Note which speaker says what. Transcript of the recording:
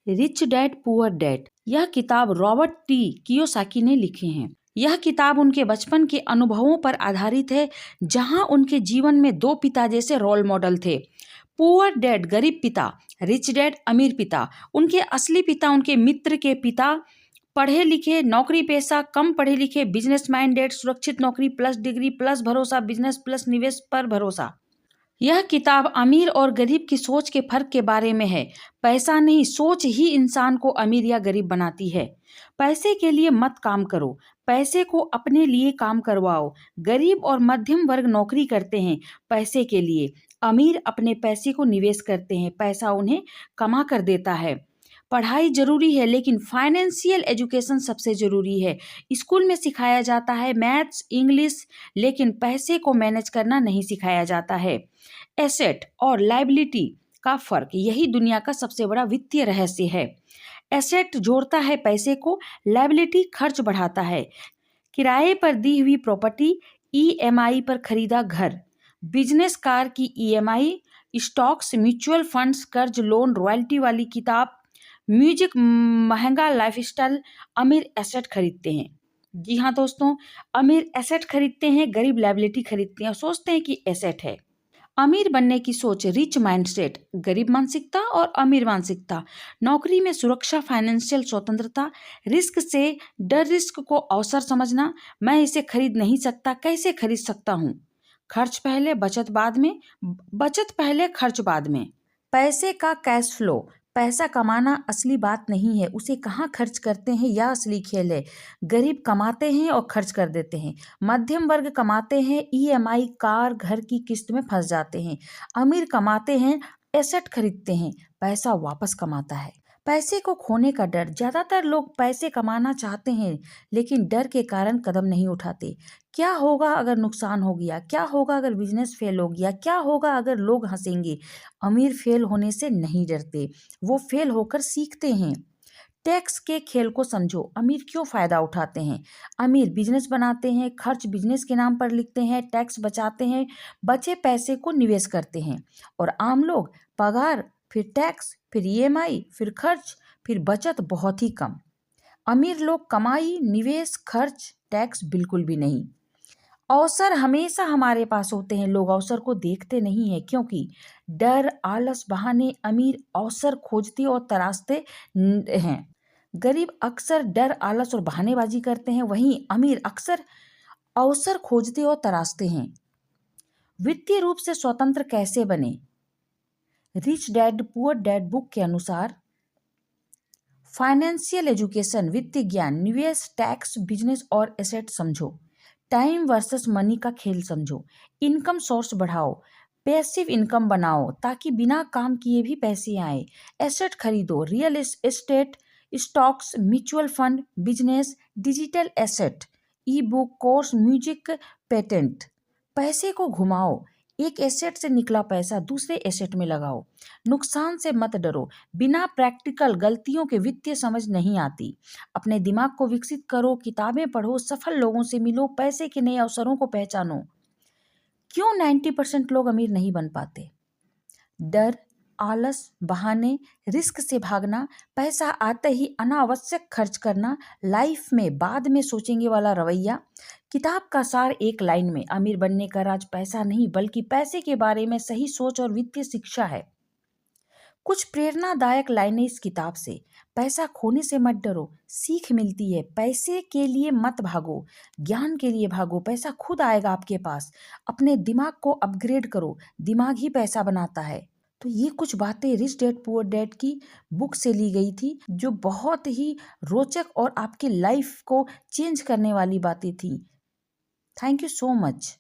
Speaker 1: Rich dad poor dad. यह किताब Robert T Kiyosaki ने लिखी है। यह किताब उनके बचपन के अनुभवों पर आधारित है, जहां उनके जीवन में दो पिता जैसे रोल मॉडल थे। पुअर डैड गरीब पिता, रिच डैड अमीर पिता। उनके असली पिता उनके मित्र के पिता, पढ़े लिखे, नौकरी पेशा, कम पढ़े लिखे, बिजनेस माइंडेड, सुरक्षित नौकरी प्लस डिग्री प्लस भरोसा, बिजनेस प्लस निवेश पर भरोसा। यह किताब अमीर और गरीब की सोच के फर्क के बारे में है। पैसा नहीं, सोच ही इंसान को अमीर या गरीब बनाती है। पैसे के लिए मत काम करो, पैसे को अपने लिए काम करवाओ। गरीब और मध्यम वर्ग नौकरी करते हैं पैसे के लिए, अमीर अपने पैसे को निवेश करते हैं, पैसा उन्हें कमा कर देता है। पढ़ाई जरूरी है, लेकिन फाइनेंशियल एजुकेशन सबसे जरूरी है। स्कूल में सिखाया जाता है मैथ्स, इंग्लिश, लेकिन पैसे को मैनेज करना नहीं सिखाया जाता है। एसेट और लायबिलिटी का फर्क, यही दुनिया का सबसे बड़ा वित्तीय रहस्य है। एसेट जोड़ता है पैसे को, लायबिलिटी खर्च बढ़ाता है। किराए पर दी हुई प्रॉपर्टी, ईएमआई पर खरीदा घर, बिजनेस कार की ईएमआई, स्टॉक्स, म्यूचुअल फंड्स, कर्ज, लोन, रॉयल्टी वाली किताब, म्यूजिक, महंगा लाइफस्टाइल। अमीर एसेट खरीदते हैं। जी हाँ दोस्तों, अमीर एसेट खरीदते हैं, गरीब लायबिलिटी खरीदते हैं और सोचते हैं कि एसेट है। अमीर बनने की सोच, रिच माइंडसेट, गरीब मानसिकता और अमीर मानसिकता। नौकरी में सुरक्षा, फाइनेंशियल स्वतंत्रता, रिस्क से डर, रिस्क को अवसर समझना। मैं इसे खरीद नहीं सकता, कैसे खरीद सकता हूँ। खर्च पहले बचत बाद में, बचत पहले खर्च बाद में। पैसे का कैश फ्लो, पैसा कमाना असली बात नहीं है, उसे कहाँ खर्च करते हैं यह असली खेल है। गरीब कमाते हैं और खर्च कर देते हैं, मध्यम वर्ग कमाते हैं, ईएमआई, कार, घर की किस्त में फंस जाते हैं। अमीर कमाते हैं, एसेट खरीदते हैं, पैसा वापस कमाता है। पैसे को खोने का डर, ज्यादातर लोग पैसे कमाना चाहते हैं लेकिन डर के कारण कदम नहीं उठाते। क्या होगा अगर नुकसान हो गया, क्या होगा अगर बिजनेस फेल हो गया, क्या होगा अगर लोग हंसेंगे। अमीर फेल होने से नहीं डरते, वो फेल होकर सीखते हैं। टैक्स के खेल को समझो, अमीर क्यों फायदा उठाते हैं। अमीर बिजनेस बनाते हैं, खर्च बिजनेस के नाम पर लिखते हैं, टैक्स बचाते हैं, बचे पैसे को निवेश करते हैं। और आम लोग पगार, फिर टैक्स, फिर ईएमआई, फिर खर्च, फिर बचत बहुत ही कम। अमीर लोग कमाई, निवेश, खर्च, टैक्स बिल्कुल भी नहीं। अवसर हमेशा हमारे पास होते हैं, लोग अवसर को देखते नहीं है, क्योंकि डर, आलस, बहाने। अमीर अवसर खोजते और तराशते हैं। गरीब अक्सर डर, आलस और बहानेबाजी करते हैं, वहीं अमीर अक्सर अवसर खोजते और तराशते हैं। वित्तीय रूप से स्वतंत्र कैसे बने। Rich dad poor dad book के अनुसार फाइनेंशियल एजुकेशन, वित्तीय ज्ञान, निवेश, टैक्स, बिजनेस और एसेट समझो। टाइम वर्सेस मनी का खेल समझो। इनकम सोर्स बढ़ाओ, पैसिव इनकम बनाओ ताकि बिना काम किए भी पैसे आए। एसेट खरीदो, real estate, stocks, mutual fund, business, digital asset, ई बुक, कोर्स, म्यूजिक, पेटेंट। पैसे को घुमाओ, एक एसेट से निकला पैसा दूसरे एसेट में लगाओ। नुकसान से मत डरो, बिना प्रैक्टिकल गलतियों के वित्तीय समझ नहीं आती। अपने दिमाग को विकसित करो, किताबें पढ़ो, सफल लोगों से मिलो, पैसे के नए अवसरों को पहचानो। क्यों 90% लोग अमीर नहीं बन पाते। डर, आलस, बहाने, रिस्क से भागना, पैसा आते ही अनावश्यक खर्च करना, लाइफ में बाद में सोचेंगे वाला रवैया। किताब का सार एक लाइन में, अमीर बनने का राज पैसा नहीं बल्कि पैसे के बारे में सही सोच और वित्तीय शिक्षा है। कुछ प्रेरणादायक लाइनें इस किताब से। पैसा खोने से मत डरो, सीख मिलती है। पैसे के लिए मत भागो, ज्ञान के लिए भागो, पैसा खुद आएगा आपके पास। अपने दिमाग को अपग्रेड करो, दिमाग ही पैसा बनाता है। तो ये कुछ बातें रिच डैड पुअर डैड की बुक से ली गई थी, जो बहुत ही रोचक और आपकी लाइफ को चेंज करने वाली बातें थी। Thank you so much.